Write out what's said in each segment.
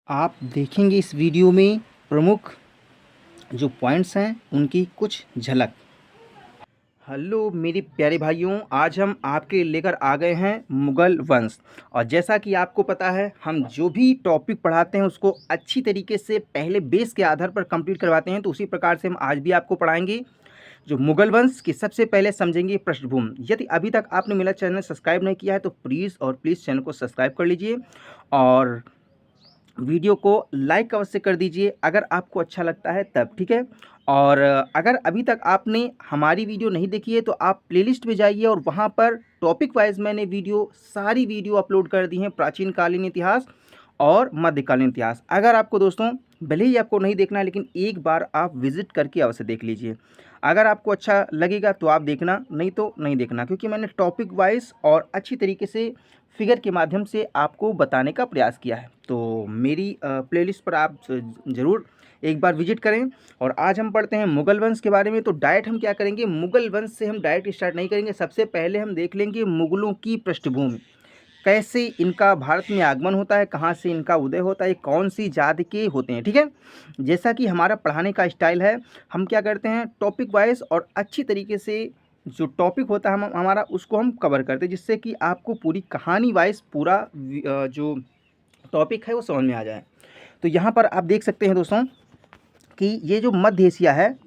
आप देखेंगे इस वीडियो में प्रमुख जो पॉइंट्स हैं उनकी कुछ झलक। हेलो मेरे प्यारे भाइयों, आज हम आपके लेकर आ गए हैं मुगल वंश। और जैसा कि आपको पता है, हम जो भी टॉपिक पढ़ाते हैं उसको अच्छी तरीके से पहले बेस के आधार पर कंप्लीट करवाते हैं। तो उसी प्रकार से हम आज भी आपको पढ़ाएंगे जो मुगल वंश की। सबसे पहले समझेंगे पृष्ठभूमि। यदि अभी तक आपने मेरा चैनल सब्सक्राइब नहीं किया है तो प्लीज़ चैनल को सब्सक्राइब कर लीजिए और वीडियो को लाइक अवश्य कर दीजिए अगर आपको अच्छा लगता है तब, ठीक है। और अगर अभी तक आपने हमारी वीडियो नहीं देखी है तो आप प्लेलिस्ट में जाइए और वहाँ पर टॉपिक वाइज मैंने सारी वीडियो अपलोड कर दी हैं। प्राचीन कालीन इतिहास और मध्यकालीन इतिहास। अगर आपको दोस्तों भले ही आपको नहीं देखना है लेकिन एक बार आप विजिट करके अवश्य देख लीजिए। अगर आपको अच्छा लगेगा तो आप देखना, नहीं तो नहीं देखना, क्योंकि मैंने टॉपिक वाइज और अच्छी तरीके से फिगर के माध्यम से आपको बताने का प्रयास किया है। तो मेरी प्लेलिस्ट पर आप ज़रूर एक बार विजिट करें। और आज हम पढ़ते हैं मुगल वंश के बारे में। तो डायरेक्ट हम क्या करेंगे, मुगल वंश से हम डायरेक्ट स्टार्ट नहीं करेंगे। सबसे पहले हम देख लेंगे मुगलों की पृष्ठभूमि, कैसे इनका भारत में आगमन होता है, कहाँ से इनका उदय होता है, कौन सी जाति के होते हैं, ठीक है। जैसा कि हमारा पढ़ाने का स्टाइल है, हम क्या करते हैं टॉपिक वाइज और अच्छी तरीके से जो टॉपिक होता है हमारा उसको हम कवर करते हैं, जिससे कि आपको पूरी कहानी वाइज पूरा जो टॉपिक है वो समझ में आ जाए। तो यहाँ पर आप देख सकते हैं दोस्तों कि ये जो मध्य एशिया है,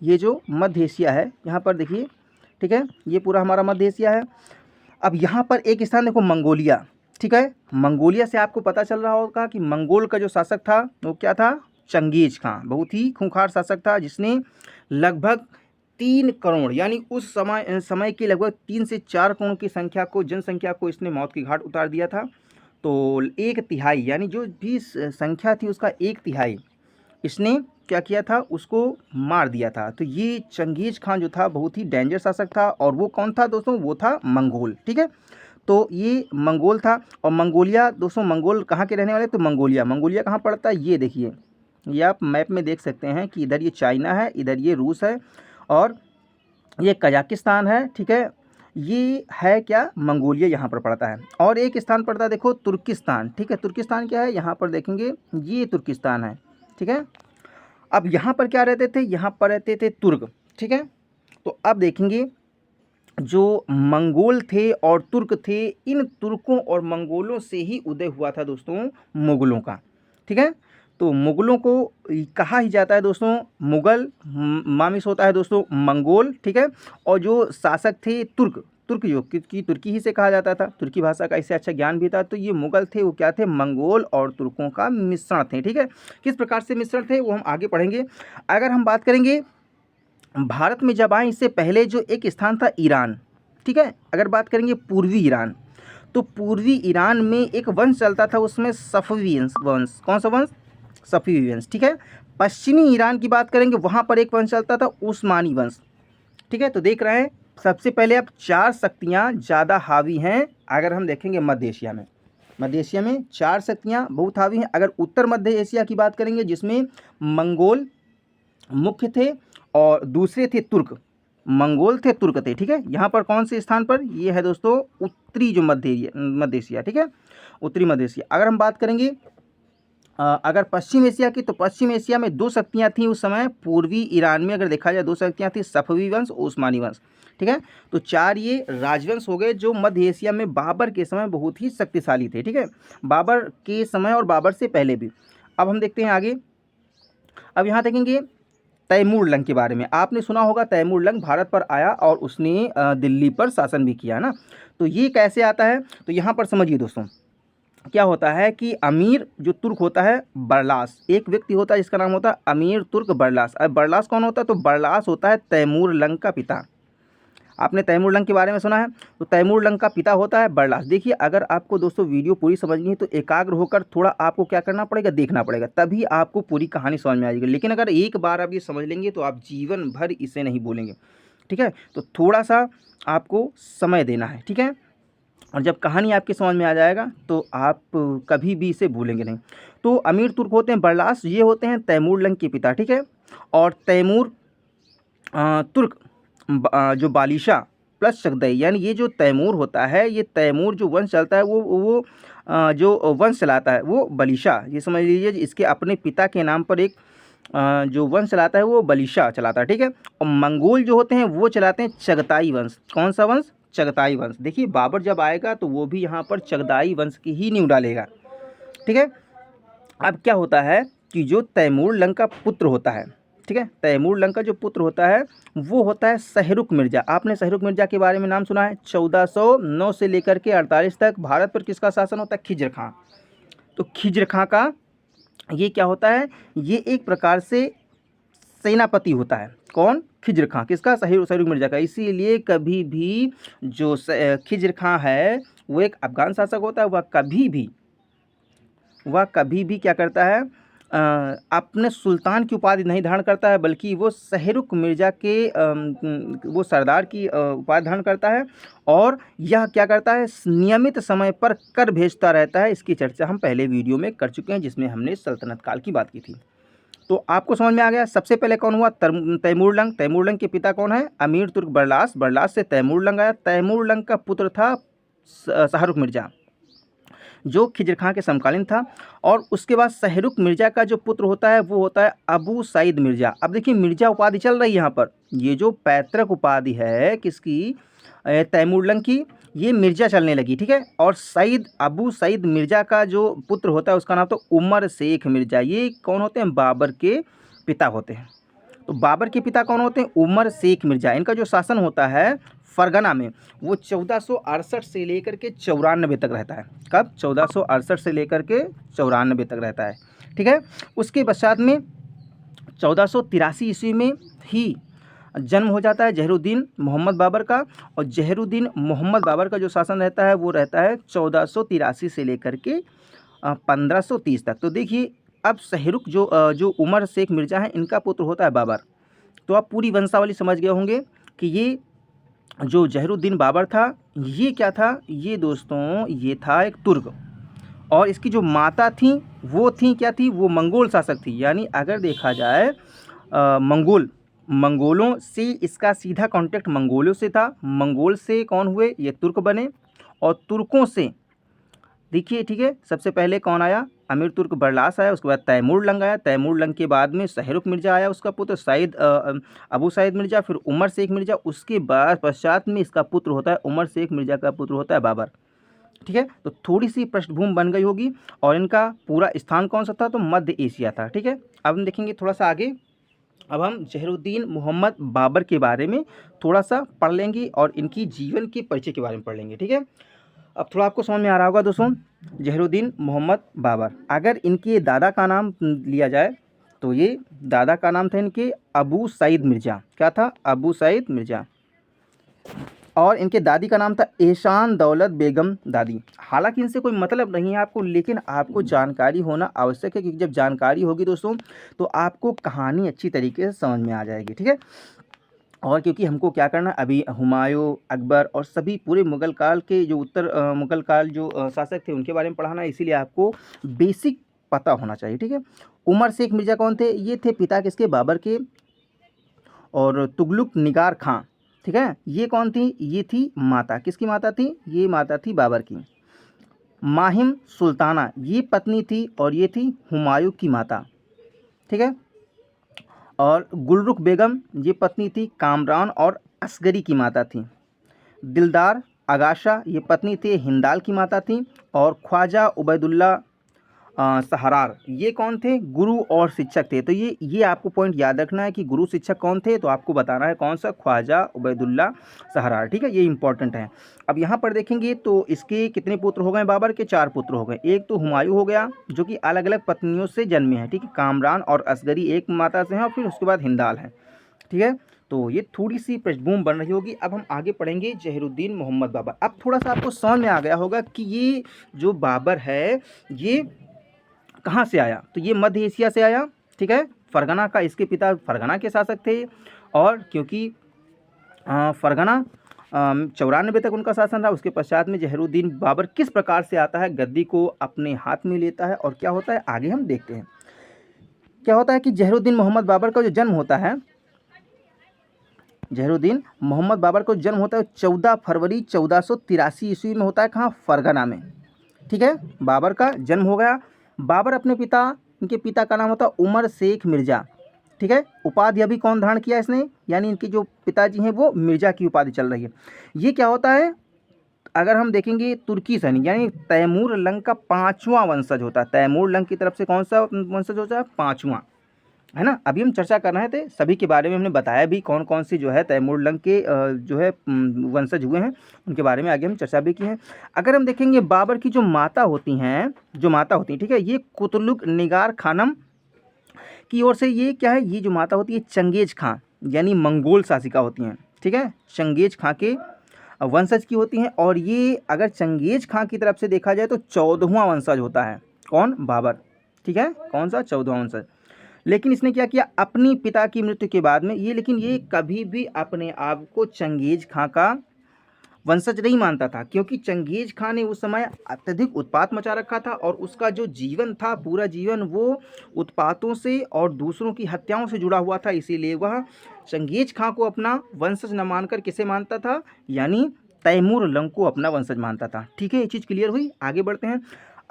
यहाँ पर देखिए, ठीक है, ये पूरा हमारा मध्य एशिया है। अब यहाँ पर एक स्थान देखो, मंगोलिया, ठीक है। मंगोलिया से आपको पता चल रहा होगा कि मंगोल का जो शासक था वो क्या था, चंगेज खां। बहुत ही खूंखार शासक था जिसने लगभग 3 करोड़, यानी उस समय के लगभग 3 से 4 करोड़ की जनसंख्या को इसने मौत की घाट उतार दिया था। तो 1/3, यानी जो भी संख्या थी उसका 1/3 इसने क्या किया था, उसको मार दिया था। तो ये चंगेज खान जो था बहुत ही डेंजर शासक था। और वो कौन था दोस्तों, वो था मंगोल, ठीक है। तो ये मंगोल था। और मंगोलिया दोस्तों, मंगोल कहाँ के रहने वाले, तो मंगोलिया कहाँ पड़ता है, ये देखिए, ये आप मैप में देख सकते हैं कि इधर ये चाइना है, इधर ये रूस है और ये कजाकिस्तान है, ठीक है। ये है क्या, मंगोलिया यहाँ पर पड़ता है। और एक स्थान पड़ता है देखो, तुर्किस्तान, ठीक है। तुर्किस्तान क्या है, यहाँ पर देखेंगे, ये तुर्किस्तान है, ठीक है। अब यहाँ पर क्या रहते थे, यहाँ पर रहते थे तुर्क, ठीक है। तो अब देखेंगे जो मंगोल थे और तुर्क थे, इन तुर्कों और मंगोलों से ही उदय हुआ था दोस्तों मुगलों का, ठीक है। तो मुगलों को कहा ही जाता है दोस्तों मुगल, मामिस होता है दोस्तों मंगोल, ठीक है। और जो शासक थे तुर्क, तुर्क जो कि तुर्की ही से कहा जाता था, तुर्की भाषा का इससे अच्छा ज्ञान भी था। तो ये मुगल थे, वो क्या थे, मंगोल और तुर्कों का मिश्रण थे, ठीक है। किस प्रकार से मिश्रण थे वो हम आगे पढ़ेंगे। अगर हम बात करेंगे भारत में जब आए, इससे पहले जो एक स्थान था ईरान, ठीक है। अगर बात करेंगे पूर्वी ईरान, तो पूर्वी ईरान में एक वंश चलता था, उसमें सफवी वंश, कौन सा वंश, सफवी वंश, ठीक है। पश्चिमी ईरान की बात करेंगे, वहाँ पर एक वंश चलता था उस्मानी वंश, ठीक है। तो देख रहे हैं सबसे पहले अब 4 शक्तियाँ ज़्यादा हावी हैं। अगर हम देखेंगे मध्य एशिया में 4 शक्तियाँ बहुत हावी हैं। अगर उत्तर मध्य एशिया की बात करेंगे, जिसमें मंगोल मुख्य थे और दूसरे थे तुर्क, मंगोल थे, तुर्क थे, ठीक है। यहाँ पर कौन से स्थान पर, ये है दोस्तों उत्तरी जो मध्य एशिया, ठीक है, उत्तरी मध्य एशिया। अगर हम बात करेंगे अगर पश्चिम एशिया की, तो पश्चिम एशिया में 2 शक्तियाँ थीं उस समय। पूर्वी ईरान में अगर देखा जाए 2 शक्तियाँ थीं, सफवी वंश, उस्मानी वंश, ठीक है। तो 4 ये राजवंश हो गए जो मध्य एशिया में बाबर के समय बहुत ही शक्तिशाली थे, ठीक है। बाबर के समय और बाबर से पहले भी। अब हम देखते हैं आगे। अब यहाँ देखेंगे तैमूर लंग के बारे में। आपने सुना होगा तैमूर लंग भारत पर आया और उसने दिल्ली पर शासन भी किया ना। तो ये कैसे आता है, तो यहाँ पर समझिए दोस्तों, क्या होता है कि अमीर जो तुर्क होता है बरलास, एक व्यक्ति होता है जिसका नाम होता है अमीर तुर्क बरलास। अब बरलास कौन होता है, तो बरलास होता है तैमूर लंग का पिता। आपने तैमूर लंग के बारे में सुना है, तो तैमूर लंग का पिता होता है बरलास। देखिए, अगर आपको दोस्तों वीडियो पूरी समझनी है तो एकाग्र होकर थोड़ा आपको क्या करना पड़ेगा, देखना पड़ेगा, तभी आपको पूरी कहानी समझ में आ जाएगी। लेकिन अगर एक बार आप ये समझ लेंगे तो आप जीवन भर इसे नहीं भूलेंगे, ठीक है। तो थोड़ा सा आपको समय देना है, ठीक है। और जब कहानी आपकी समझ में आ जाएगा तो आप कभी भी इसे भूलेंगे नहीं। तो अमीर तुर्क होते हैं बरलास, ये होते हैं तैमूर लंग के पिता, ठीक है। और तैमूर तुर्क जो बालिशा प्लस चगदई, यानी ये जो तैमूर होता है, ये तैमूर जो वंश चलता है वो जो वंश चलाता है वो बलिशा, ये समझ लीजिए इसके अपने पिता के नाम पर एक जो वंश चलाता है वो बलिशा चलाता है, ठीक है। और मंगोल जो होते हैं वो चलाते हैं चगताई वंश। कौन सा वंश? चगताई वंश। देखिए बाबर जब आएगा तो वो भी यहाँ पर चगताई वंश की ही नींव डालेगा, ठीक है। अब क्या होता है कि जो तैमूर लंग का पुत्र होता है, ठीक है, तैमूर लंग का जो पुत्र होता है वो होता है शहरुख मिर्जा। आपने शहरुख मिर्जा के बारे में नाम सुना है। 1409 से लेकर के 48 तक भारत पर किसका शासन होता है? खिज्र खां। तो खिज्र खां का ये क्या होता है? ये एक प्रकार से सेनापति होता है। कौन? खिज्र खां। किसका? शहरुख मिर्जा का। इसीलिए कभी भी जो खिज्र खां है वो एक अफगान शासक होता है, वह कभी भी क्या करता है, अपने सुल्तान की उपाधि नहीं धारण करता है, बल्कि वो शहरुख मिर्जा के वो सरदार की उपाधि धारण करता है। और यह क्या करता है? नियमित समय पर कर भेजता रहता है। इसकी चर्चा हम पहले वीडियो में कर चुके हैं जिसमें हमने सल्तनत काल की बात की थी। तो आपको समझ में आ गया। सबसे पहले कौन हुआ? तैमूर लंग। तैमूर लंग के पिता कौन है? अमीर तुर्क बरलास। बरलास से तैमूर लंग आया। तैमूर लंग का पुत्र था शाहरुख मिर्जा, जो खिज्र खां के समकालीन था। और उसके बाद शहरुख मिर्जा का जो पुत्र होता है वो होता है अबू सईद मिर्जा। अब देखिए मिर्जा उपाधि चल रही है यहाँ पर, ये जो पैतृक उपाधि है किसकी? तैमूर लंग की, ये मिर्जा चलने लगी, ठीक है। और अबू सईद मिर्जा का जो पुत्र होता है उसका नाम तो उमर शेख मिर्जा। ये कौन होते हैं? बाबर के पिता होते हैं। तो बाबर के पिता कौन होते हैं? उमर शेख मिर्जा। इनका जो शासन होता है फरगना में वो 1468 से लेकर के 94 तक रहता है। कब? 1468 से लेकर के 94 तक रहता है, ठीक है। उसके पश्चात में 1483 ईस्वी में ही जन्म हो जाता है जहरुद्दीन मोहम्मद बाबर का। और जहरुद्दीन मोहम्मद बाबर का जो शासन रहता है वो रहता है 1483 से लेकर के 1530 तक। तो देखिए अब शहरुख जो उमर शेख मिर्जा है इनका पुत्र होता है बाबर। तो आप पूरी वंशावली समझ गए होंगे कि ये जो जहरुद्दीन बाबर था ये क्या था? ये दोस्तों ये था एक तुर्क। और इसकी जो माता थी वो थी क्या थी? वो मंगोल शासक थी। यानी अगर देखा जाए मंगोलों से इसका सीधा कांटेक्ट मंगोलों से था। मंगोल से कौन हुए? ये तुर्क बने। और तुर्कों से देखिए, ठीक है, सबसे पहले कौन आया? अमीर तुर्क बरलास आया। उसके बाद तैमूर लंग आया। तैमूर लंग के बाद में शहरुख मिर्जा आया, उसका पुत्र अबू सईद मिर्जा, फिर उमर शेख मिर्जा। उसके बाद पश्चात में इसका पुत्र होता है उमर शेख मिर्जा का पुत्र होता है बाबर, ठीक है। तो थोड़ी सी पृष्ठभूमि बन गई होगी। और इनका पूरा स्थान कौन सा था? तो मध्य एशिया था, ठीक है। अब हम देखेंगे थोड़ा सा आगे। अब हम जहरुद्दीन मोहम्मद बाबर के बारे में थोड़ा सा पढ़ लेंगे और इनकी जीवन के परिचय के बारे में पढ़ लेंगे, ठीक है। अब थोड़ा आपको समझ में आ रहा होगा दोस्तों, जहरुद्दीन मोहम्मद बाबर। अगर इनके दादा का नाम लिया जाए तो ये दादा का नाम था इनके अबू सईद मिर्जा। क्या था? अबू सईद मिर्जा। और इनके दादी का नाम था एहसान दौलत बेगम दादी। हालांकि इनसे कोई मतलब नहीं है आपको, लेकिन आपको जानकारी होना आवश्यक है, क्योंकि जब जानकारी होगी दोस्तों तो आपको कहानी अच्छी तरीके से समझ में आ जाएगी, ठीक है। और क्योंकि हमको क्या करना, अभी हुमायूं, अकबर और सभी पूरे मुग़ल काल के जो मुग़ल काल जो शासक थे उनके बारे में पढ़ाना है, इसीलिए आपको बेसिक पता होना चाहिए, ठीक है। उमर शेख मिर्ज़ा कौन थे? ये थे पिता किसके? बाबर के। और तुगलक निगार खां, ठीक है, ये कौन थी? ये थी माता। किसकी माता थी? ये माता थी बाबर की। माहिम सुल्ताना ये पत्नी थी और ये थी हुमायूं की माता, ठीक है। और गुलरुख बेगम ये पत्नी थी कामरान और असगरी की माता थी। दिलदार आगाशा ये पत्नी थे हिंदाल की माता थी। और ख्वाजा उबैदुल्ला सहरार ये कौन थे? गुरु और शिक्षक थे। तो ये आपको पॉइंट याद रखना है कि गुरु शिक्षक कौन थे, तो आपको बताना है कौन सा? ख्वाजा उबैदुल्ला सहरार, ठीक है, ये इंपॉर्टेंट है। अब यहाँ पर देखेंगे तो इसके कितने पुत्र हो गए बाबर के? 4 पुत्र हो गए। एक तो हुमायूं हो गया जो कि अलग अलग पत्नियों से जन्मे हैं, ठीक है। कामरान और असगरी एक माता से हैं और फिर उसके बाद हिंदाल है, ठीक है। तो ये थोड़ी सी पृष्ठभूमि बन रही होगी। अब हम आगे पढ़ेंगे जहरुद्दीन मोहम्मद बाबर। अब थोड़ा सा आपको समझ में आ गया होगा कि ये जो बाबर है ये कहाँ से आया? तो ये मध्य एशिया से आया, ठीक है। फरगना का इसके पिता फरगना के शासक थे। और क्योंकि फरगना 94 तक उनका शासन रहा। उसके पश्चात में जहरुद्दीन बाबर किस प्रकार से आता है, गद्दी को अपने हाथ में लेता है और क्या होता है आगे हम देखते हैं। क्या होता है कि जहरुद्दीन मोहम्मद बाबर का जो जन्म होता है, जहरुद्दीन मोहम्मद बाबर को जन्म होता है 14 फरवरी 1483 ईस्वी में होता है। कहाँ? फरगना में, ठीक है, बाबर का जन्म हो गया। बाबर अपने पिता, इनके पिता का नाम होता उमर शेख मिर्ज़ा, ठीक है। उपाधि अभी कौन धारण किया इसने, यानी इनके जो पिताजी हैं वो मिर्ज़ा की उपाधि चल रही है। ये क्या होता है, अगर हम देखेंगे तुर्की सैनिक यानी तैमूर लंग का 5वां वंशज होता है। तैमूर लंग की तरफ से कौन सा वंशज होता है, 5वां, है ना। अभी हम चर्चा कर रहे थे, सभी के बारे में हमने बताया भी कौन कौन सी जो है तैमूर लंग के जो है वंशज हुए हैं, उनके बारे में आगे हम चर्चा भी की है। अगर हम देखेंगे बाबर की जो माता होती हैं, ठीक है, ये कुतलुक निगार खानम की ओर से, ये क्या है, ये जो माता होती है चंगेज खां यानी मंगोल शासिका होती हैं, ठीक है, चंगेज खां के वंशज की होती हैं। और ये अगर चंगेज खां की तरफ से देखा जाए तो 14वां वंशज होता है, कौन, बाबर, ठीक है, कौन सा, 14वां वंशज। लेकिन इसने क्या किया, अपनी पिता की मृत्यु के बाद में ये, लेकिन ये कभी भी अपने आप को चंगेज खां का वंशज नहीं मानता था, क्योंकि चंगेज खां ने उस समय अत्यधिक उत्पात मचा रखा था और उसका जो जीवन था, पूरा जीवन वो उत्पातों से और दूसरों की हत्याओं से जुड़ा हुआ था। इसीलिए वह चंगेज खां को अपना वंशज न मानकर किसे मानता था, यानी तैमूर लंग को अपना वंशज मानता था। ठीक है, ये चीज़ क्लियर हुई। आगे बढ़ते हैं।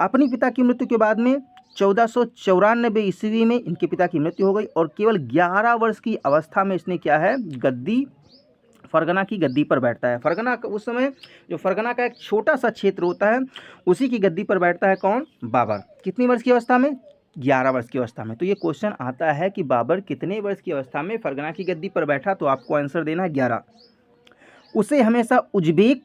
अपनी पिता की मृत्यु के बाद में 1494 ईस्वी में इनके पिता की मृत्यु हो गई और केवल 11 वर्ष की अवस्था में इसने क्या है, गद्दी, फरगना की गद्दी पर बैठता है। फरगना उस समय जो फरगना का एक छोटा सा क्षेत्र होता है, उसी की गद्दी पर बैठता है कौन, बाबर। कितनी वर्ष की अवस्था में, 11 वर्ष की अवस्था में। तो ये क्वेश्चन आता है कि बाबर कितने वर्ष की अवस्था में फरगना की गद्दी पर बैठा, तो आपको आंसर देना है 11। उसे हमेशा उज्बेक,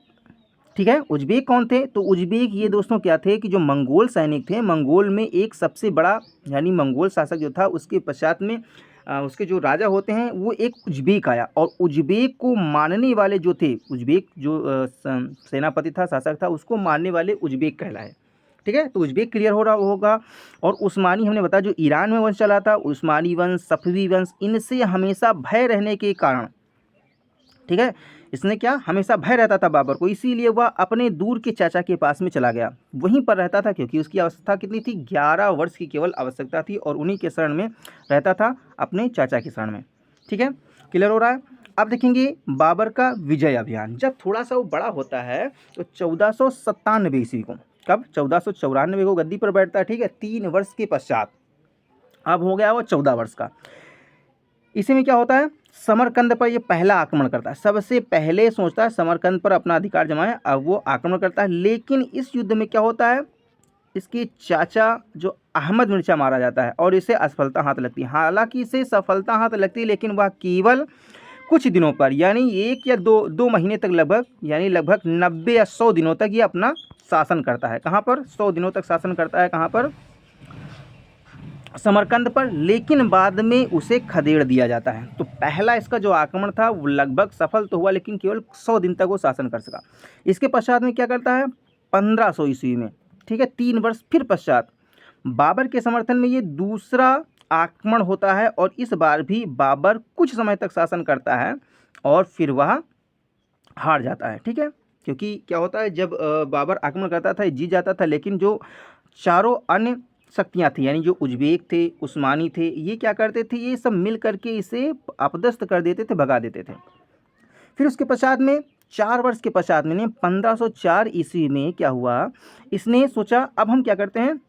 ठीक है, उज्बेक कौन थे, तो उज्बेक ये दोस्तों क्या थे कि जो मंगोल सैनिक थे, मंगोल में एक सबसे बड़ा यानी मंगोल शासक जो था, उसके पश्चात में उसके जो राजा होते हैं वो एक उज्बेक आया, और उज्बेक को मानने वाले जो थे, उज्बेक जो सेनापति था, शासक था, उसको मानने वाले उज्बेक कहलाए। ठीक है, तो उज्बेक क्लियर हो रहा होगा। और उस्मानी हमने बताया जो ईरान में वंश चला था, उस्मानी वंश, सफवी वंश, इनसे हमेशा भय रहने के कारण, ठीक है, इसने क्या, हमेशा भय रहता था बाबर को, इसीलिए वह अपने दूर के चाचा के पास में चला गया, वहीं पर रहता था, क्योंकि उसकी अवस्था कितनी थी, 11 वर्ष की केवल आवश्यकता थी, और उन्हीं के शरण में रहता था, अपने चाचा के शरण में। ठीक है, क्लियर हो रहा है। अब देखेंगे बाबर का विजय अभियान। जब थोड़ा सा वो बड़ा होता है तो 1497 ईस्वी को, कब, 1494 को गद्दी पर बैठता है। ठीक है, 3 वर्ष के पश्चात, अब हो गया वो 14 वर्ष का। इसी में क्या होता है, समरकंद पर ये पहला आक्रमण करता है, सबसे पहले सोचता है समरकंद पर अपना अधिकार जमाए, अब वो आक्रमण करता है। लेकिन इस युद्ध में क्या होता है, इसके चाचा जो अहमद मिर्ज़ा मारा जाता है और इसे असफलता हाथ लगती है। हालांकि इसे सफलता हाथ लगती है, लेकिन वह केवल कुछ दिनों पर, यानी 1 या 2 महीने तक, लगभग यानी लगभग 90 या 100 दिनों तक ये अपना शासन करता है। कहाँ पर, 100 दिनों तक शासन करता है, कहाँ पर, समरकंद पर। लेकिन बाद में उसे खदेड़ दिया जाता है। तो पहला इसका जो आक्रमण था वो लगभग सफल तो हुआ, लेकिन केवल 100 दिन तक वो शासन कर सका। इसके पश्चात में क्या करता है, 1500 ईस्वी में, ठीक है, 3 वर्ष फिर पश्चात बाबर के समर्थन में ये दूसरा आक्रमण होता है, और इस बार भी बाबर कुछ समय तक शासन करता है और फिर वह हार जाता है। ठीक है, क्योंकि क्या होता है, जब बाबर आक्रमण करता था, जीत जाता था, लेकिन जो चारों अन्य शक्तियाँ थी, यानी जो उज्बेक थे, उस्मानी थे, ये क्या करते थे, ये सब मिल करके इसे अपदस्थ कर देते थे, भगा देते थे। फिर उसके पश्चात में 4 वर्ष के पश्चात में 1504 ईस्वी में क्या हुआ, इसने सोचा अब हम क्या करते हैं,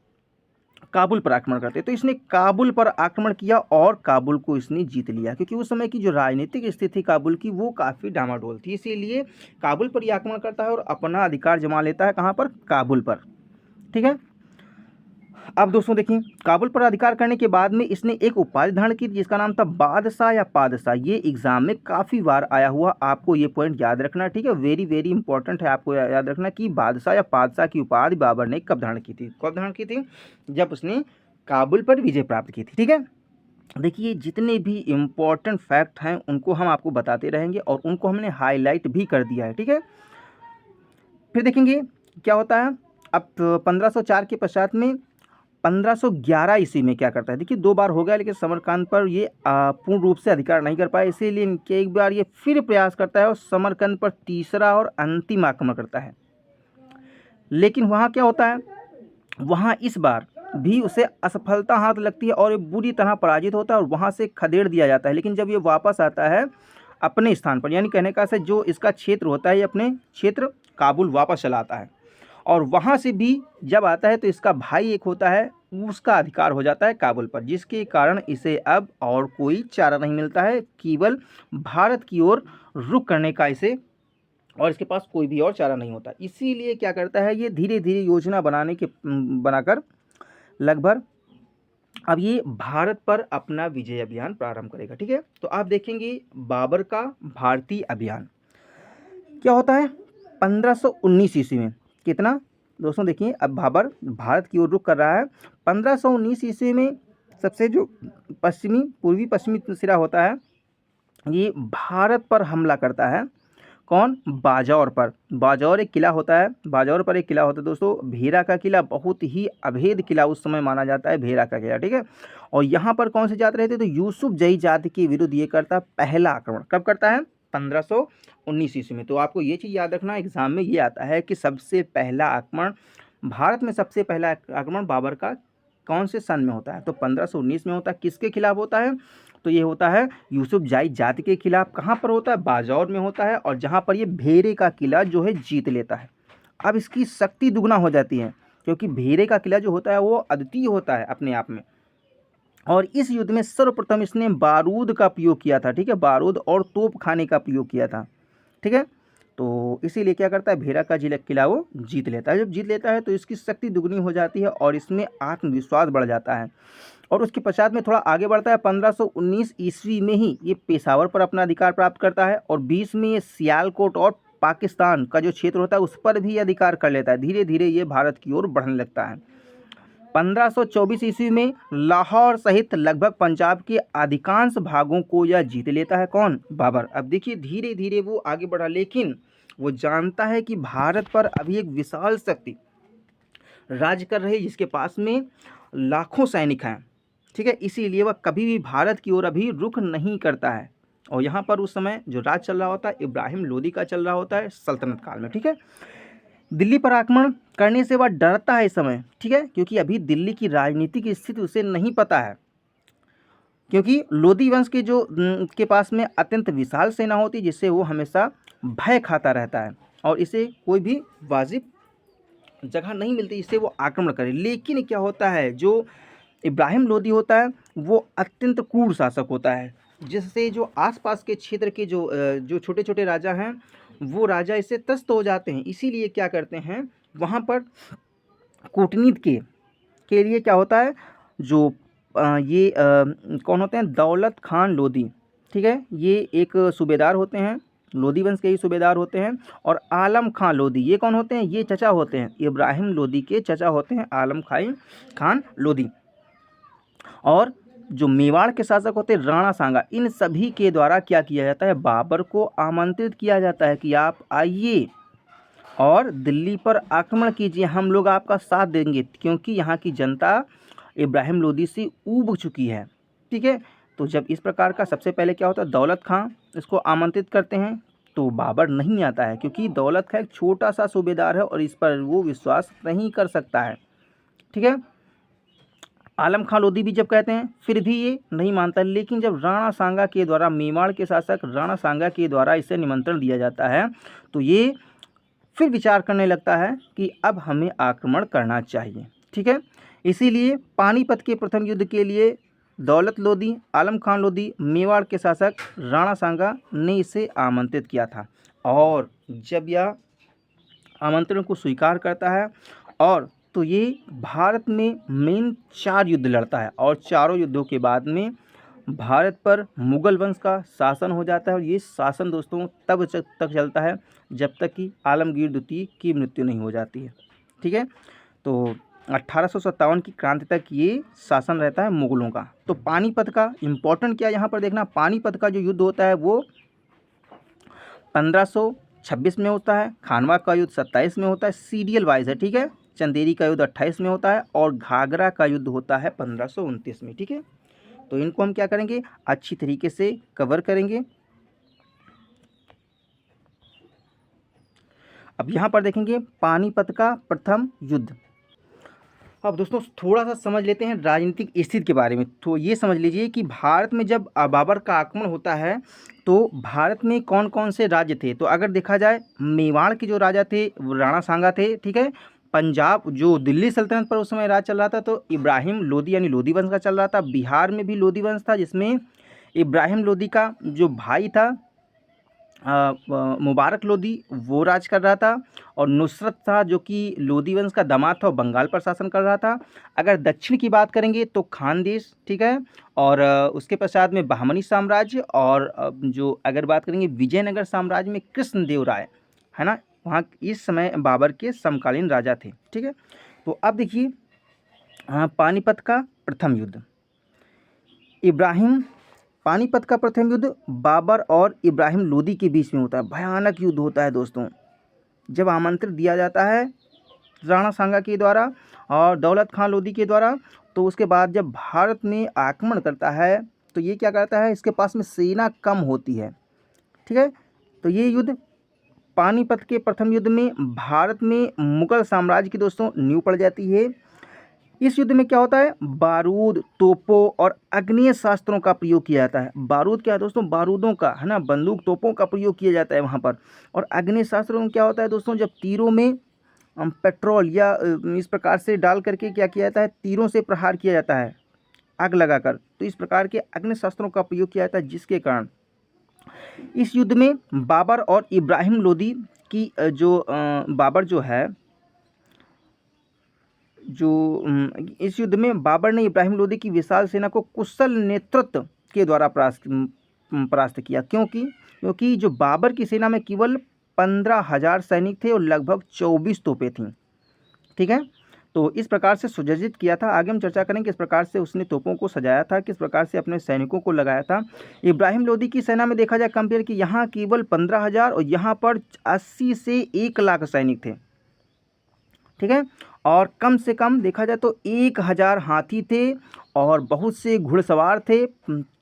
काबुल पर आक्रमण करते। तो इसने काबुल पर आक्रमण किया और काबुल को इसने जीत लिया, क्योंकि उस समय की जो राजनीतिक स्थिति काबुल की वो काफ़ी डामाडोल थी, इसीलिए काबुल पर ही आक्रमण करता है और अपना अधिकार जमा लेता है। कहाँ पर, काबुल पर। ठीक है, अब दोस्तों देखिए, काबुल पर अधिकार करने के बाद में इसने एक उपाधि धारण की जिसका नाम था बादशाह या पादशाह। ये एग्जाम में काफ़ी बार आया हुआ, आपको ये पॉइंट याद रखना। ठीक है, वेरी वेरी इंपॉर्टेंट है, आपको याद रखना कि बादशाह या पादशाह की उपाधि बाबर ने कब धारण की थी, कब धारण की थी, जब उसने काबुल पर विजय प्राप्त की थी। ठीक है, देखिए जितने भी इम्पोर्टेंट फैक्ट हैं उनको हम आपको बताते रहेंगे और उनको हमने हाईलाइट भी कर दिया है। ठीक है, फिर देखेंगे क्या होता है। अब 1504 के पश्चात में 1511 ईस्वी में क्या करता है, देखिए 2 बार हो गया, लेकिन समरकंद पर ये पूर्ण रूप से अधिकार नहीं कर पाए, इसीलिए इनके एक बार ये फिर प्रयास करता है और समरकंद पर तीसरा और अंतिम आक्रमण करता है। लेकिन वहाँ क्या होता है, वहाँ इस बार भी उसे असफलता हाथ लगती है और ये बुरी तरह पराजित होता है और वहाँ से खदेड़ दिया जाता है। लेकिन जब ये वापस आता है अपने स्थान पर, यानी कहने का से जो इसका क्षेत्र होता है, ये अपने क्षेत्र काबुल वापस चला आता है और वहाँ से भी जब आता है तो इसका भाई एक होता है, उसका अधिकार हो जाता है काबुल पर, जिसके कारण इसे अब और कोई चारा नहीं मिलता है, केवल भारत की ओर रुख करने का इसे, और इसके पास कोई भी और चारा नहीं होता। इसीलिए क्या करता है, ये धीरे धीरे योजना बनाकर लगभग अब ये भारत पर अपना विजय अभियान प्रारंभ करेगा। ठीक है, तो आप देखेंगे बाबर का भारतीय अभियान क्या होता है 1519 ईस्वी में। कितना दोस्तों देखिए, अब बाबर भारत की ओर रुख कर रहा है। 1519 ईस्वी में सबसे जो पूर्वी पश्चिमी सिरा होता है, ये भारत पर हमला करता है। कौन? बाजौर पर। बाजौर एक किला होता है, बाजौर पर एक किला होता है दोस्तों, भेरा का किला, बहुत ही अभेद किला उस समय माना जाता है, भेरा का किला। ठीक है, और यहाँ पर कौन से जात रहे थे? तो यूसुफ जई जाति के विरुद्ध ये करता पहला आक्रमण। कब करता है? 1519 ईस्वी में। तो आपको ये चीज़ याद रखना, एग्जाम में ये आता है कि सबसे पहला आक्रमण, भारत में सबसे पहला आक्रमण बाबर का कौन से सन में होता है? तो 1519 में होता है। किसके खिलाफ होता है? तो ये होता है यूसुफ जाई जाति के खिलाफ। कहाँ पर होता है? बाजौर में होता है, और जहाँ पर ये भेरे का किला जो है जीत लेता है। अब इसकी शक्ति दुगना हो जाती है, क्योंकि भेरे का किला जो होता है वो अद्वितीय होता है अपने आप में, और इस युद्ध में सर्वप्रथम इसने बारूद का प्रयोग किया था। ठीक है, बारूद और तोप खाने का प्रयोग किया था। ठीक है, तो इसीलिए क्या करता है, भेरा का किला वो जीत लेता है। जब जीत लेता है तो इसकी शक्ति दुगनी हो जाती है और इसमें आत्मविश्वास बढ़ जाता है। और उसके पश्चात में थोड़ा आगे बढ़ता है, 1519 ईस्वी में ही ये पेशावर पर अपना अधिकार प्राप्त करता है, और 20 में ये सियालकोट और पाकिस्तान का जो क्षेत्र होता है उस पर भी अधिकार कर लेता है। धीरे धीरे ये भारत की ओर बढ़ने लगता है। 1524 ईस्वी में लाहौर सहित लगभग पंजाब के अधिकांश भागों को यह जीत लेता है। कौन? बाबर। अब देखिए धीरे धीरे वो आगे बढ़ा, लेकिन वो जानता है कि भारत पर अभी एक विशाल शक्ति राज्य कर रही है, जिसके पास में लाखों सैनिक हैं। ठीक है, इसीलिए वह कभी भी भारत की ओर अभी रुख नहीं करता है। और यहाँ पर उस समय जो राज चल रहा होता है इब्राहिम लोदी का चल रहा होता है सल्तनत काल में। ठीक है, दिल्ली पर आक्रमण करने से वह डरता है इस समय। ठीक है, क्योंकि अभी दिल्ली की राजनीतिक स्थिति उसे नहीं पता है, क्योंकि लोदी वंश के के पास में अत्यंत विशाल सेना होती है, जिससे वो हमेशा भय खाता रहता है, और इसे कोई भी वाजिब जगह नहीं मिलती जिससे वो आक्रमण करे। लेकिन क्या होता है, जो इब्राहिम लोदी होता है वो अत्यंत क्रूर शासक होता है, जिससे जो आसपास के क्षेत्र के जो छोटे छोटे राजा हैं वो राजा इससे त्रस्त हो जाते हैं। इसीलिए क्या करते हैं, वहाँ पर कूटनीति के लिए क्या होता है, जो कौन होते हैं? दौलत खान लोदी। ठीक है, ये एक सूबेदार होते हैं, लोदी वंश के ही सूबेदार होते हैं। और आलम खां लोदी, ये कौन होते हैं? ये चचा होते हैं, इब्राहिम लोदी के चचा होते हैं आलम खान लोदी। और जो मेवाड़ के शासक होते हैं राणा सांगा, इन सभी के द्वारा क्या किया जाता है, बाबर को आमंत्रित किया जाता है कि आप आइए और दिल्ली पर आक्रमण कीजिए, हम लोग आपका साथ देंगे, क्योंकि यहाँ की जनता इब्राहिम लोदी से ऊब चुकी है। ठीक है, तो जब इस प्रकार का सबसे पहले क्या होता है, दौलत खां इसको आमंत्रित करते हैं, तो बाबर नहीं आता है, क्योंकि दौलत खां एक छोटा सा सूबेदार है और इस पर वो विश्वास नहीं कर सकता है। ठीक है, आलम खां लोदी भी जब कहते हैं फिर भी ये नहीं मानता, लेकिन जब राणा सांगा के द्वारा, मेवाड़ के शासक राणा सांगा के द्वारा इसे निमंत्रण दिया जाता है, तो ये फिर विचार करने लगता है कि अब हमें आक्रमण करना चाहिए। ठीक है, इसीलिए पानीपत के प्रथम युद्ध के लिए दौलत लोदी, आलम खान लोदी, मेवाड़ के शासक राणा सांगा ने इसे आमंत्रित किया था। और जब यह आमंत्रण को स्वीकार करता है, और तो ये भारत में मेन 4 युद्ध लड़ता है, और चारों युद्धों के बाद में भारत पर मुगल वंश का शासन हो जाता है। और ये शासन दोस्तों तब तक चलता है जब तक कि आलमगीर द्वितीय की मृत्यु नहीं हो जाती है। ठीक है, तो 1857 की क्रांति तक ये शासन रहता है मुगलों का। तो पानीपत का इम्पोर्टेंट क्या यहाँ पर देखना, पानीपत का जो युद्ध होता है वो 1526 में होता है, खानवा का युद्ध 27 में होता है, सीरियल वाइज है। ठीक है, चंदेरी का युद्ध 28 में होता है, और घाघरा का युद्ध होता है 1529 में। ठीक है, तो इनको हम क्या करेंगे, अच्छी तरीके से कवर करेंगे। अब यहाँ पर देखेंगे पानीपत का प्रथम युद्ध। अब दोस्तों थोड़ा सा समझ लेते हैं राजनीतिक स्थिति के बारे में। तो ये समझ लीजिए कि भारत में जब बाबर का आक्रमण होता है तो भारत में कौन कौन से राज्य थे। तो अगर देखा जाए, मेवाड़ के जो राजा थे वो राणा सांगा थे। ठीक है, पंजाब जो दिल्ली सल्तनत पर उस समय राज चल रहा था तो इब्राहिम लोदी यानी लोदी वंश का चल रहा था। बिहार में भी लोदी वंश था जिसमें इब्राहिम लोदी का जो भाई था मुबारक लोदी वो राज कर रहा था, और नुसरत था जो कि लोदी वंश का दामाद था, वो बंगाल पर शासन कर रहा था। अगर दक्षिण की बात करेंगे तो खानदेश, ठीक है, और उसके पश्चात में बहमनी साम्राज्य, और जो अगर बात करेंगे विजयनगर साम्राज्य में कृष्णदेव राय, है ना, वहाँ इस समय बाबर के समकालीन राजा थे। ठीक है, तो अब देखिए पानीपत का प्रथम युद्ध। पानीपत का प्रथम युद्ध बाबर और इब्राहिम लोदी के बीच में होता है। भयानक युद्ध होता है दोस्तों। जब आमंत्रित दिया जाता है राणा सांगा के द्वारा और दौलत खान लोदी के द्वारा, तो उसके बाद जब भारत में आक्रमण करता है तो ये क्या करता है, इसके पास में सेना कम होती है। ठीक है, तो ये युद्ध पानीपत के प्रथम युद्ध में भारत में मुगल साम्राज्य की दोस्तों नींव पड़ जाती है। इस युद्ध में क्या होता है, बारूद, तोपों और अग्नेय शास्त्रों का प्रयोग किया जाता है। बारूद क्या है दोस्तों, बारूदों का, है ना, बंदूक तोपों का प्रयोग किया जाता है वहाँ पर। और अग्नेय शास्त्रों में क्या होता है दोस्तों, जब तीरों में पेट्रोल या इस प्रकार से डाल करके क्या किया जाता है, तीरों से प्रहार किया जाता है आग लगाकर, तो इस प्रकार के अग्नि शस्त्रों का प्रयोग किया जाता है, जिसके कारण इस युद्ध में बाबर और इब्राहिम लोदी की बाबर जो है इस युद्ध में बाबर ने इब्राहिम लोदी की विशाल सेना को कुशल नेतृत्व के द्वारा परास्त किया। क्योंकि जो बाबर की सेना में केवल 15,000 सैनिक थे और लगभग 24 तोपें थीं। ठीक है, तो इस प्रकार से सुसज्जित किया था। आगे हम चर्चा करेंगे किस प्रकार से उसने तोपों को सजाया था, किस प्रकार से अपने सैनिकों को लगाया था। इब्राहिम लोदी की सेना में देखा जाए कंपेयर कि यहाँ केवल 15,000 और यहाँ पर 80 से 1 लाख सैनिक थे। ठीक है, और कम से कम देखा जाए तो 1,000 हाथी थे और बहुत से घुड़सवार थे।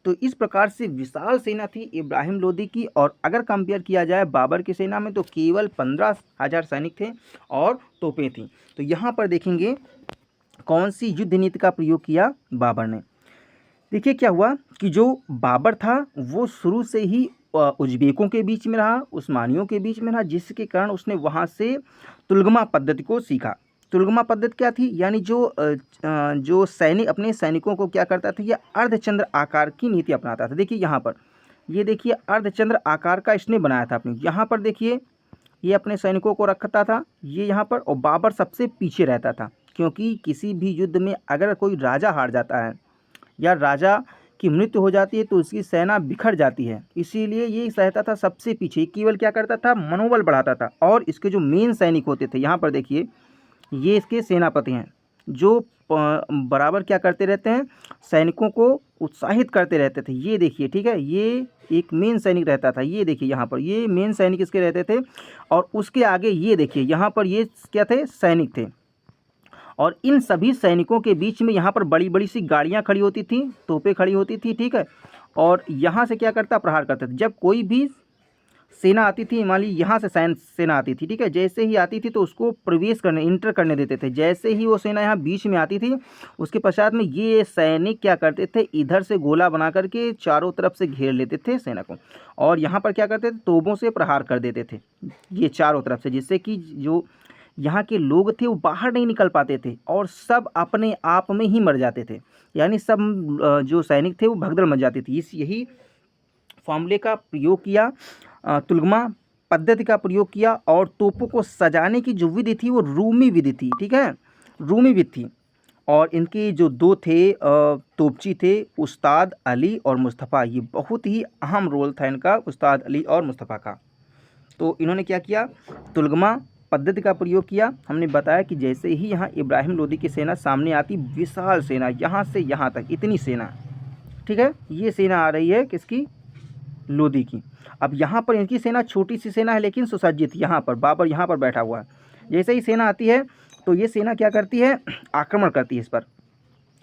तो इस प्रकार से विशाल सेना थी इब्राहिम लोदी की। और अगर कंपेयर किया जाए बाबर की सेना में तो केवल 15,000 सैनिक थे और तोपें थीं। तो यहाँ पर देखेंगे कौन सी युद्ध नीति का प्रयोग किया बाबर ने। देखिए क्या हुआ कि जो बाबर था वो शुरू से ही उज्बेकों के बीच में रहा, उस्मानियों के बीच में रहा, जिसके कारण उसने वहाँ से तुलगमा पद्धति को सीखा। तुलगमा पद्धति क्या थी, यानी जो सैनिक अपने सैनिकों को क्या करता था, ये अर्धचंद्र आकार की नीति अपनाता था। देखिए यहाँ पर, ये देखिए अर्धचंद्र आकार का इसने बनाया था अपने। यहाँ पर देखिए ये अपने सैनिकों को रखता था, ये यहाँ पर, और बाबर सबसे पीछे रहता था। क्योंकि किसी भी युद्ध में अगर कोई राजा हार जाता है या राजा की मृत्यु हो जाती है तो उसकी सेना बिखर जाती है, इसीलिए ये रहता था सबसे पीछे। केवल क्या करता था, मनोबल बढ़ाता था। और इसके जो मेन सैनिक होते थे, यहाँ पर देखिए ये इसके सेनापति हैं जो बराबर क्या करते रहते हैं, सैनिकों को उत्साहित करते रहते थे। ये देखिए, ठीक है, ये एक मेन सैनिक रहता था। ये देखिए यहाँ पर ये मेन सैनिक इसके रहते थे। और उसके आगे ये देखिए यहाँ पर ये क्या थे, सैनिक थे। और इन सभी सैनिकों के बीच में यहाँ पर बड़ी बड़ी सी गाड़ियाँ खड़ी होती थी, तोपें खड़ी होती थी। ठीक है, और यहाँ से क्या करता, प्रहार करते थे। जब कोई भी सेना आती थी, मान ली यहाँ से सेना आती थी, ठीक है, जैसे ही आती थी तो उसको प्रवेश करने, इंटर करने देते थे। जैसे ही वो सेना यहाँ बीच में आती थी, उसके पश्चात में ये सैनिक क्या करते थे, इधर से गोला बना करके चारों तरफ से घेर लेते थे सेना को, और यहाँ पर क्या करते थे, तोपों से प्रहार कर देते थे ये चारों तरफ से, जिससे कि जो यहाँ के लोग थे वो बाहर नहीं निकल पाते थे और सब अपने आप में ही मर जाते थे। यानी सब जो सैनिक थे वो भगदड़ मच जाती थी। यही फॉर्मूले का प्रयोग किया, तुलगमा पद्धति का प्रयोग किया। और तोपों को सजाने की जो विधि थी वो रूमी विधि थी। ठीक है, रूमी विधि थी। और इनके जो दो थे तोपची थे, उस्ताद अली और मुस्तफ़ा। ये बहुत ही अहम रोल था इनका, उस्ताद अली और मुस्तफ़ा का। तो इन्होंने क्या किया, तुलगमा पद्धति का प्रयोग किया। हमने बताया कि जैसे ही यहाँ इब्राहिम लोदी की सेना सामने आती, विशाल सेना, यहाँ से यहाँ तक इतनी सेना, ठीक है, ये सेना आ रही है किसकी, लोदी की। अब यहाँ पर इनकी सेना छोटी सी सेना है लेकिन सुसज्जित। यहाँ पर बाबर यहाँ पर बैठा हुआ है। जैसे ही सेना आती है तो ये सेना क्या करती है, आक्रमण करती है इस पर।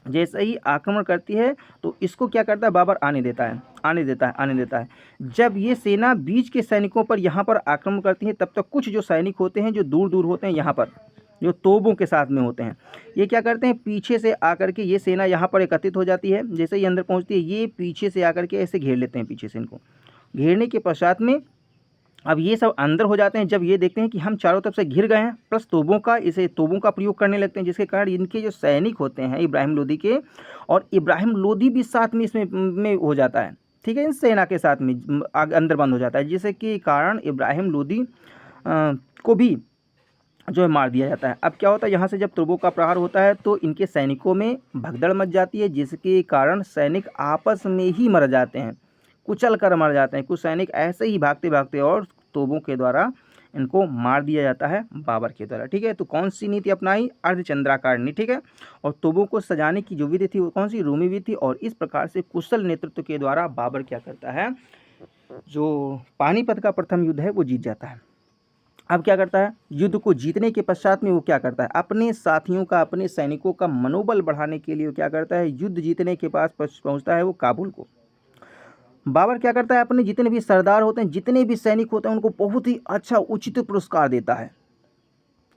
जैसे ही आक्रमण करती है तो इसको क्या करता है, बाबर आने देता है। जब ये सेना बीच के सैनिकों पर यहाँ पर आक्रमण करती है, तब तक कुछ जो सैनिक होते हैं जो दूर दूर होते हैं, यहाँ पर जो तोपों के साथ में होते हैं, ये क्या करते हैं, पीछे से आकर के ये सेना यहाँ पर एकत्रित हो जाती है। जैसे ही अंदर पहुँचती है, ये पीछे से आकर के ऐसे घेर लेते हैं, पीछे से इनको घेरने के पश्चात में अब ये सब अंदर हो जाते हैं जब ये देखते हैं कि हम चारों तरफ से घिर गए हैं, प्लस तोपों का प्रयोग करने लगते हैं, जिसके कारण इनके जो सैनिक होते हैं इब्राहिम लोदी के, और इब्राहिम लोदी भी साथ में इसमें में हो जाता है, ठीक है, इन सेना के साथ में अंदर बंद हो जाता है, जिसके कि कारण इब्राहिम लोदी को भी जो है मार दिया जाता है। अब क्या होता है, यहाँ से जब तुर्बों का प्रहार होता है तो इनके सैनिकों में भगदड़ मच जाती है, जिसके कारण सैनिक आपस में ही मर जाते हैं, कुचल कर मर जाते हैं। कुछ सैनिक ऐसे ही भागते भागते और तोपों के द्वारा इनको मार दिया जाता है बाबर के द्वारा, ठीक है। तो कौन सी नीति अपनाई, अर्धचंद्राकार नीति, ठीक है। और तोपों को सजाने की जो विधि थी वो कौन सी, रूमी विधि थी। और इस प्रकार से कुशल नेतृत्व के द्वारा बाबर क्या करता है, जो पानीपत का प्रथम युद्ध है वो जीत जाता है। अब क्या करता है, युद्ध को जीतने के पश्चात में वो क्या करता है, अपने साथियों का, अपने सैनिकों का मनोबल बढ़ाने के लिए वो क्या करता है, युद्ध जीतने के पास पहुंचता है वो काबुल को। बाबर क्या करता है, अपने जितने भी सरदार होते हैं, जितने भी सैनिक होते हैं, उनको बहुत ही अच्छा उचित पुरस्कार देता है,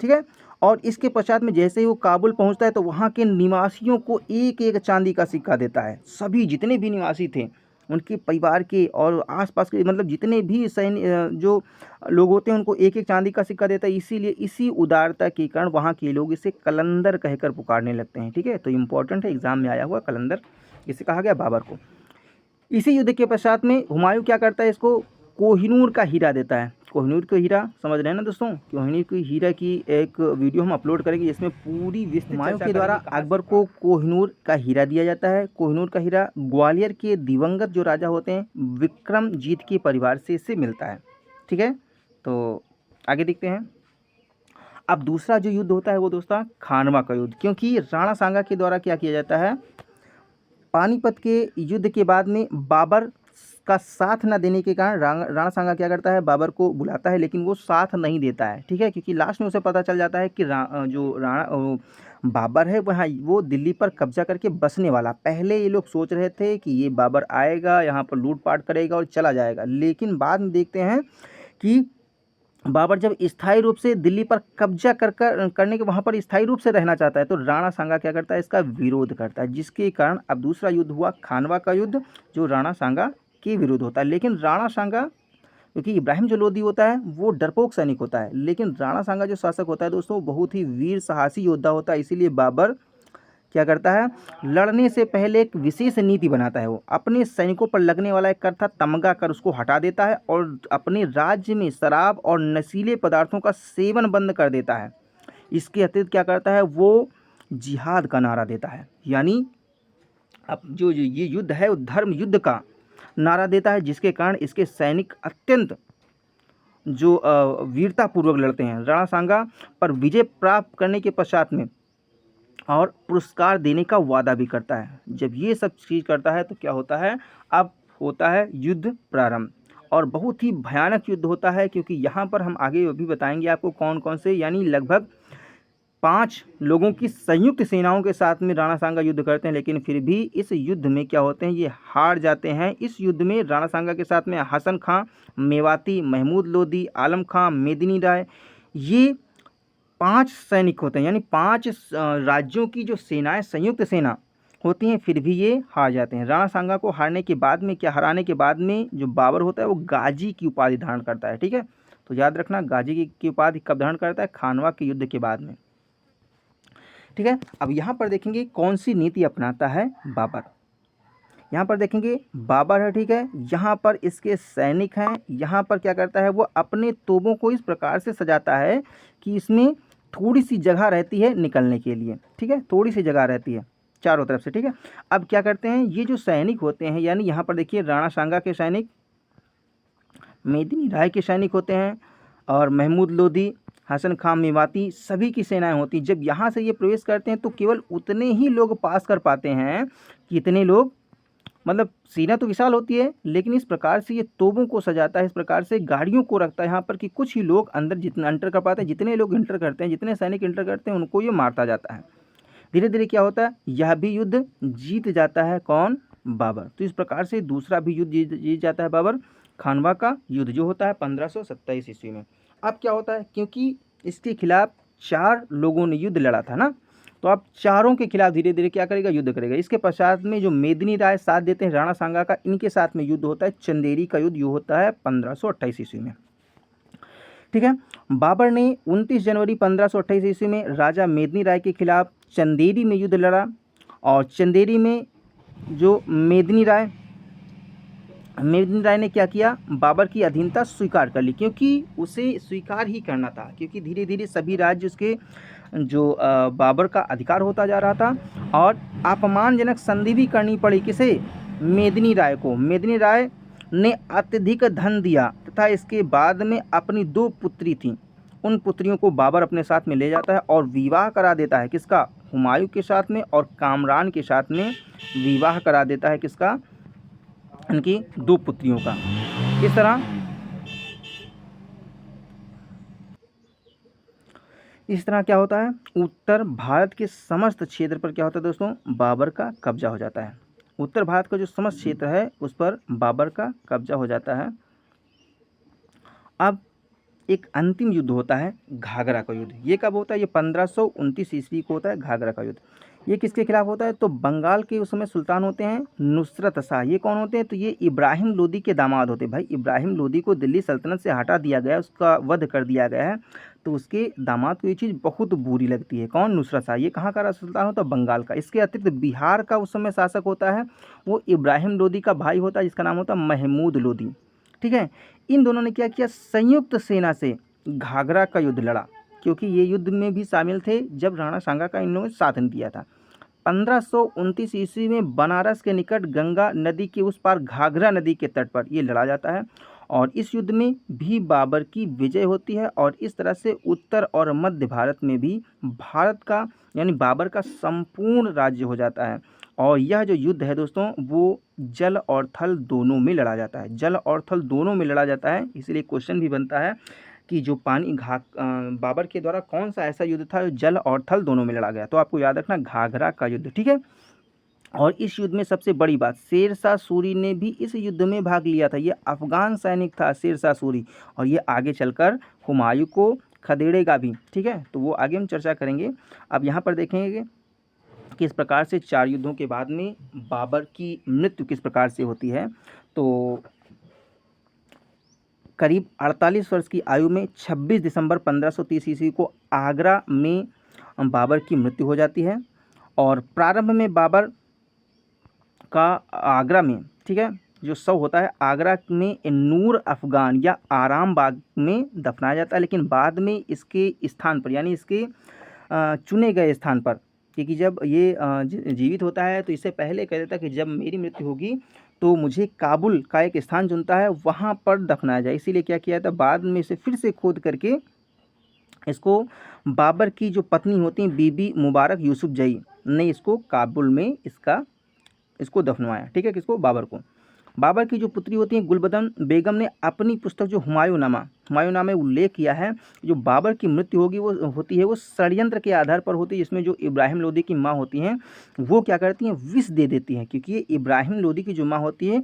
ठीक है। और इसके पश्चात में जैसे ही वो काबुल पहुंचता है तो वहाँ के निवासियों को एक एक चांदी का सिक्का देता है। सभी जितने भी निवासी थे, उनके परिवार के और आसपास के, मतलब जितने भी जो लोग होते हैं, उनको एक एक चांदी का सिक्का देता है। इसीलिए इसी उदारता के कारण वहाँ के लोग इसे कलंदर कहकर पुकारने लगते हैं, ठीक है। तो इम्पोर्टेंट है, एग्जाम में आया हुआ कलंदर इसे कहा गया बाबर को। इसी युद्ध के पश्चात में हुमायूं क्या करता है, इसको कोहिनूर का हीरा देता है। कोहिनूर का हीरा समझ रहे हैं ना दोस्तों, कोहिनूर की हीरा की एक वीडियो हम अपलोड करेंगे जिसमें पूरी विस्तृत हुमायूं के द्वारा अकबर को कोहिनूर का हीरा दिया जाता है। कोहिनूर का हीरा ग्वालियर के दिवंगत जो राजा होते हैं विक्रमजीत के परिवार से इससे मिलता है, ठीक है। तो आगे देखते हैं। अब दूसरा जो युद्ध होता है वो दोस्तों खानवा का युद्ध, क्योंकि राणा सांगा के द्वारा क्या किया जाता है, पानीपत के युद्ध के बाद में बाबर का साथ न देने के कारण राणा सांगा क्या करता है, बाबर को बुलाता है, लेकिन वो साथ नहीं देता है, ठीक है। क्योंकि लास्ट में उसे पता चल जाता है कि जो राणा बाबर है वहाँ वो दिल्ली पर कब्जा करके बसने वाला। पहले ये लोग सोच रहे थे कि ये बाबर आएगा, यहाँ पर लूटपाट करेगा और चला जाएगा, लेकिन बाद में देखते हैं कि बाबर जब स्थायी रूप से दिल्ली पर कब्जा करने के वहाँ पर स्थायी रूप से रहना चाहता है, तो राणा सांगा क्या करता है, इसका विरोध करता है, जिसके कारण अब दूसरा युद्ध हुआ खानवा का युद्ध, जो राणा सांगा के विरुद्ध होता है। लेकिन राणा सांगा, क्योंकि इब्राहिम जो लोदी होता है वो डरपोक सैनिक होता है, लेकिन राणा सांगा जो शासक होता है दोस्तों बहुत ही वीर साहसी योद्धा होता है। इसीलिए बाबर क्या करता है, लड़ने से पहले एक विशेष नीति बनाता है। वो अपने सैनिकों पर लगने वाला एक कर था तमगा कर, उसको हटा देता है और अपने राज्य में शराब और नशीले पदार्थों का सेवन बंद कर देता है। इसके अतिरिक्त क्या करता है, वो जिहाद का नारा देता है, यानी अब जो ये युद्ध है वो धर्म युद्ध का नारा देता है, जिसके कारण इसके सैनिक अत्यंत जो वीरतापूर्वक लड़ते हैं। राणा सांगा पर विजय प्राप्त करने के पश्चात में और पुरस्कार देने का वादा भी करता है। जब ये सब चीज़ करता है तो क्या होता है, अब होता है युद्ध प्रारंभ, और बहुत ही भयानक युद्ध होता है, क्योंकि यहाँ पर हम आगे भी बताएंगे आपको कौन कौन से, यानी लगभग 5 लोगों की संयुक्त सेनाओं के साथ में राणा सांगा युद्ध करते हैं, लेकिन फिर भी इस युद्ध में क्या होते हैं, ये हार जाते हैं। इस युद्ध में राणा सांगा के साथ में हसन खां मेवाती, महमूद लोदी, आलम खां, मेदिनी राय, ये 5 सैनिक होते हैं, यानी 5 राज्यों की जो सेनाएं संयुक्त सेना होती हैं, फिर भी ये हार जाते हैं। राणा सांगा को हारने के बाद में हराने के बाद में जो बाबर होता है वो गाजी की उपाधि धारण करता है, ठीक है। तो याद रखना, गाजी की उपाधि कब धारण करता है, खानवा के युद्ध के बाद में, ठीक है। अब यहाँ पर देखेंगे कौन सी नीति अपनाता है बाबर। यहाँ पर देखेंगे बाबर है, ठीक है, यहाँ पर इसके सैनिक हैं। यहाँ पर क्या करता है, वो अपने तोपों को इस प्रकार से सजाता है कि इसमें थोड़ी सी जगह रहती है निकलने के लिए, ठीक है, थोड़ी सी जगह रहती है चारों तरफ से, ठीक है। अब क्या करते हैं, ये जो सैनिक होते हैं, यानी यहाँ पर देखिए राणा सांगा के सैनिक, मेदिनी राय के सैनिक होते हैं, और महमूद लोदी, हसन खां मेवाती, सभी की सेनाएं होती। जब यहाँ से ये प्रवेश करते हैं तो केवल उतने ही लोग पास कर पाते हैं, कितने लोग, मतलब सेना तो विशाल होती है, लेकिन इस प्रकार से ये तोपों को सजाता है, इस प्रकार से गाड़ियों को रखता है यहाँ पर कि कुछ ही लोग अंदर जितना एंटर कर पाते हैं, जितने लोग एंटर करते हैं, जितने सैनिक एंटर करते हैं, उनको ये मारता जाता है। धीरे धीरे क्या होता है, यह भी युद्ध जीत जाता है, कौन, बाबर। तो इस प्रकार से दूसरा भी युद्ध जीत जाता है बाबर, खानवा का युद्ध, जो होता है 1527 ईस्वी में। अब क्या होता है, क्योंकि इसके खिलाफ 4 लोगों ने युद्ध लड़ा था ना, तो अब चारों के खिलाफ धीरे धीरे क्या करेगा, युद्ध करेगा। इसके पश्चात में जो मेदिनी राय साथ देते हैं राणा सांगा का, इनके साथ में युद्ध होता है, चंदेरी का युद्ध, जो होता है 1528 ईस्वी में। ठीक है। बाबर ने 29 जनवरी 1528 ईस्वी में राजा मेदिनी राय के खिलाफ चंदेरी में युद्ध लड़ा, और चंदेरी में जो मेदिनी राय ने क्या किया, बाबर की अधीनता स्वीकार कर ली, क्योंकि उसे स्वीकार ही करना था, क्योंकि धीरे धीरे सभी राज्य उसके जो बाबर का अधिकार होता जा रहा था। और अपमानजनक संधि भी करनी पड़ी किसे, मेदिनी राय को। मेदिनी राय ने अत्यधिक धन दिया तथा इसके बाद में अपनी 2 पुत्री थीं, उन पुत्रियों को बाबर अपने साथ में ले जाता है और विवाह करा देता है किसका, हुमायूं के साथ में, और कामरान के साथ में विवाह करा देता है किसका, उनकी 2 पुत्रियों का। इस तरह क्या होता है, उत्तर भारत के समस्त क्षेत्र पर क्या होता है दोस्तों, बाबर का कब्जा हो जाता है। उत्तर भारत का जो समस्त क्षेत्र है उस पर बाबर का कब्जा हो जाता है। अब एक अंतिम युद्ध होता है घाघरा का युद्ध। ये कब होता है, ये 1529 ईस्वी को होता है घाघरा का युद्ध। ये किसके खिलाफ होता है, तो बंगाल के उस समय सुल्तान होते हैं नुसरत शाह। ये कौन होते हैं, तो ये इब्राहिम लोदी के दामाद होते हैं। भाई इब्राहिम लोदी को दिल्ली सल्तनत से हटा दिया गया, उसका वध कर दिया गया है, तो उसके दामाद को ये चीज़ बहुत बुरी लगती है। कौन, नुसरत शाह। ये कहाँ का सुल्तान होता है, बंगाल का। इसके अतिरिक्त बिहार का उस समय शासक होता है वो इब्राहिम लोदी का भाई होता है, जिसका नाम होता है महमूद लोदी। ठीक है। इन दोनों ने क्या किया, संयुक्त सेना से घाघरा का युद्ध लड़ा, क्योंकि ये युद्ध में भी शामिल थे जब राणा सांगा का इन लोगों ने साथ दिया था। 1529 ईस्वी में बनारस के निकट गंगा नदी के उस पार घाघरा नदी के तट पर ये लड़ा जाता है, और इस युद्ध में भी बाबर की विजय होती है। और इस तरह से उत्तर और मध्य भारत में भी भारत का यानी बाबर का संपूर्ण राज्य हो जाता है। और यह जो युद्ध है दोस्तों वो जल और थल दोनों में लड़ा जाता है, जल और थल दोनों में लड़ा जाता है। इसलिए क्वेश्चन भी बनता है कि जो बाबर के द्वारा कौन सा ऐसा युद्ध था जो जल और थल दोनों में लड़ा गया, तो आपको याद रखना घाघरा का युद्ध। ठीक है। और इस युद्ध में सबसे बड़ी बात, शेरशाह सूरी ने भी इस युद्ध में भाग लिया था। ये अफगान सैनिक था शेरशाह सूरी, और ये आगे चलकर हुमायूं को खदेड़ेगा भी। ठीक है, तो वो आगे हम चर्चा करेंगे। अब यहाँ पर देखेंगे किस प्रकार से 4 युद्धों के बाद में बाबर की मृत्यु किस प्रकार से होती है। तो करीब 48 वर्ष की आयु में 26 दिसंबर 1530 ईस्वी को आगरा में बाबर की मृत्यु हो जाती है। और प्रारंभ में बाबर का आगरा में, ठीक है, जो शव होता है आगरा में नूर अफगान या आराम बाग में दफनाया जाता है, लेकिन बाद में इसके स्थान पर यानी इसके चुने गए स्थान पर, क्योंकि जब ये जीवित होता है तो इससे पहले कह देता कि जब मेरी मृत्यु होगी तो मुझे काबुल का एक स्थान चुनता है वहाँ पर दफनाया जाए। इसीलिए क्या किया था, बाद में इसे फिर से खोद करके इसको बाबर की जो पत्नी होती हैं बीबी मुबारक यूसुफ जई ने इसको काबुल में इसको दफनवाया। ठीक है, किसको, बाबर को। बाबर की जो पुत्री होती हैं गुलबदन बेगम ने अपनी पुस्तक जो हुमायूंनामा में उल्लेख किया है जो बाबर की मृत्यु होगी वो होती है वो षड्यंत्र के आधार पर होती है, जिसमें जो इब्राहिम लोदी की माँ होती हैं वो क्या करती हैं, विष दे देती हैं, क्योंकि ये इब्राहिम लोदी की जो माँ होती है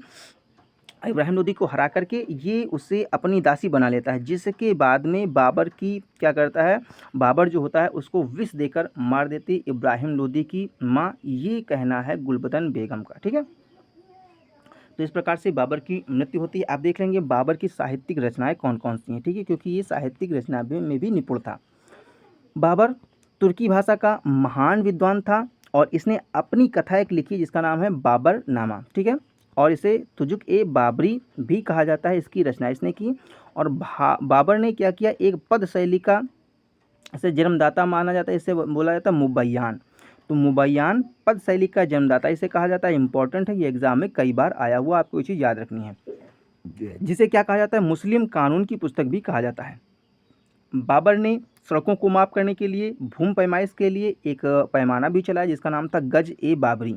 इब्राहिम लोदी को हरा करके ये उसे अपनी दासी बना लेता है, जिसके बाद में बाबर की क्या करता है, बाबर जो होता है उसको विष देकर मार देती इब्राहिम लोदी की माँ। ये कहना है गुलबदन बेगम का। ठीक है, तो इस प्रकार से बाबर की मृत्यु होती है। आप देख लेंगे बाबर की साहित्यिक रचनाएं कौन कौन सी हैं। ठीक है, क्योंकि ये साहित्यिक रचना में भी निपुण था। बाबर तुर्की भाषा का महान विद्वान था और इसने अपनी कथा एक लिखी जिसका नाम है बाबर नामा। ठीक है, और इसे तुजुक ए बाबरी भी कहा जाता है, इसकी रचना इसने की। और बाबर ने क्या किया, एक पद शैली का इसे जन्मदाता माना जाता है, इसे बोला जाता है मुबैयान। तो मुबैयान पद शैली का जन्मदाता इसे कहा जाता है। इंपॉर्टेंट है, ये एग्जाम में कई बार आया हुआ, आपको ये चीज़ याद रखनी है। जिसे क्या कहा जाता है, मुस्लिम कानून की पुस्तक भी कहा जाता है। बाबर ने सड़कों को माप करने के लिए भूमि पैमाइश के लिए एक पैमाना भी चलाया जिसका नाम था गज ए बाबरी,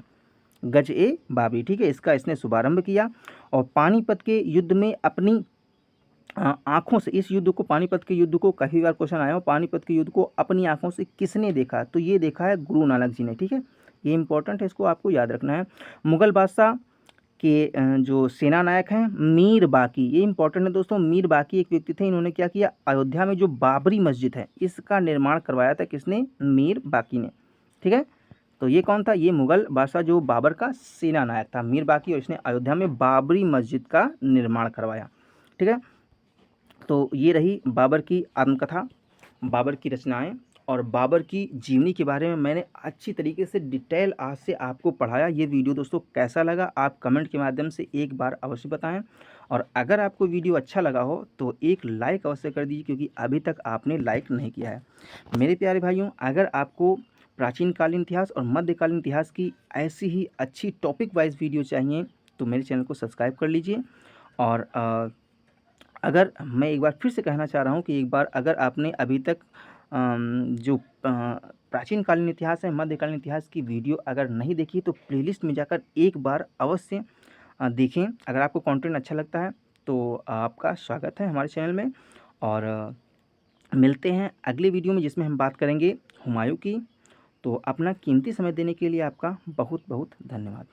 गज ए बाबरी। ठीक है, इसका इसने शुभारंभ किया। और पानीपत के युद्ध में अपनी आँखों से, इस युद्ध को, पानीपत के युद्ध को काफ़ी बार क्वेश्चन आया हो, पानीपत के युद्ध को अपनी आँखों से किसने देखा, तो ये देखा है गुरु नानक जी ने। ठीक है, ये इंपॉर्टेंट है, इसको आपको याद रखना है। मुगल बादशाह के जो सेना नायक हैं मीर बाकी, ये इंपॉर्टेंट है दोस्तों। मीर बाकी एक व्यक्ति थे, इन्होंने क्या किया, अयोध्या में जो बाबरी मस्जिद है इसका निर्माण करवाया था, किसने, मीर बाकी ने। ठीक है, तो ये कौन था, ये मुगल बादशाह जो बाबर का सेना नायक था मीर बाकी, और इसने अयोध्या में बाबरी मस्जिद का निर्माण करवाया। ठीक है, तो ये रही बाबर की आत्मकथा, बाबर की रचनाएं और बाबर की जीवनी के बारे में मैंने अच्छी तरीके से डिटेल आज से आपको पढ़ाया। ये वीडियो दोस्तों कैसा लगा आप कमेंट के माध्यम से एक बार अवश्य बताएं, और अगर आपको वीडियो अच्छा लगा हो तो एक लाइक अवश्य कर दीजिए, क्योंकि अभी तक आपने लाइक नहीं किया है। मेरे प्यारे भाइयों, अगर आपको प्राचीन कालीन इतिहास और मध्यकालीन इतिहास की ऐसी ही अच्छी टॉपिक वाइज वीडियो चाहिए तो मेरे चैनल को सब्सक्राइब कर लीजिए। और अगर मैं एक बार फिर से कहना चाह रहा हूँ कि एक बार अगर आपने अभी तक जो प्राचीन कालीन इतिहास है, मध्यकालीन इतिहास की वीडियो अगर नहीं देखी तो प्लेलिस्ट में जाकर एक बार अवश्य देखें। अगर आपको कंटेंट अच्छा लगता है तो आपका स्वागत है हमारे चैनल में। और मिलते हैं अगले वीडियो में जिसमें हम बात करेंगे हुमायूं की। तो अपना कीमती समय देने के लिए आपका बहुत बहुत धन्यवाद।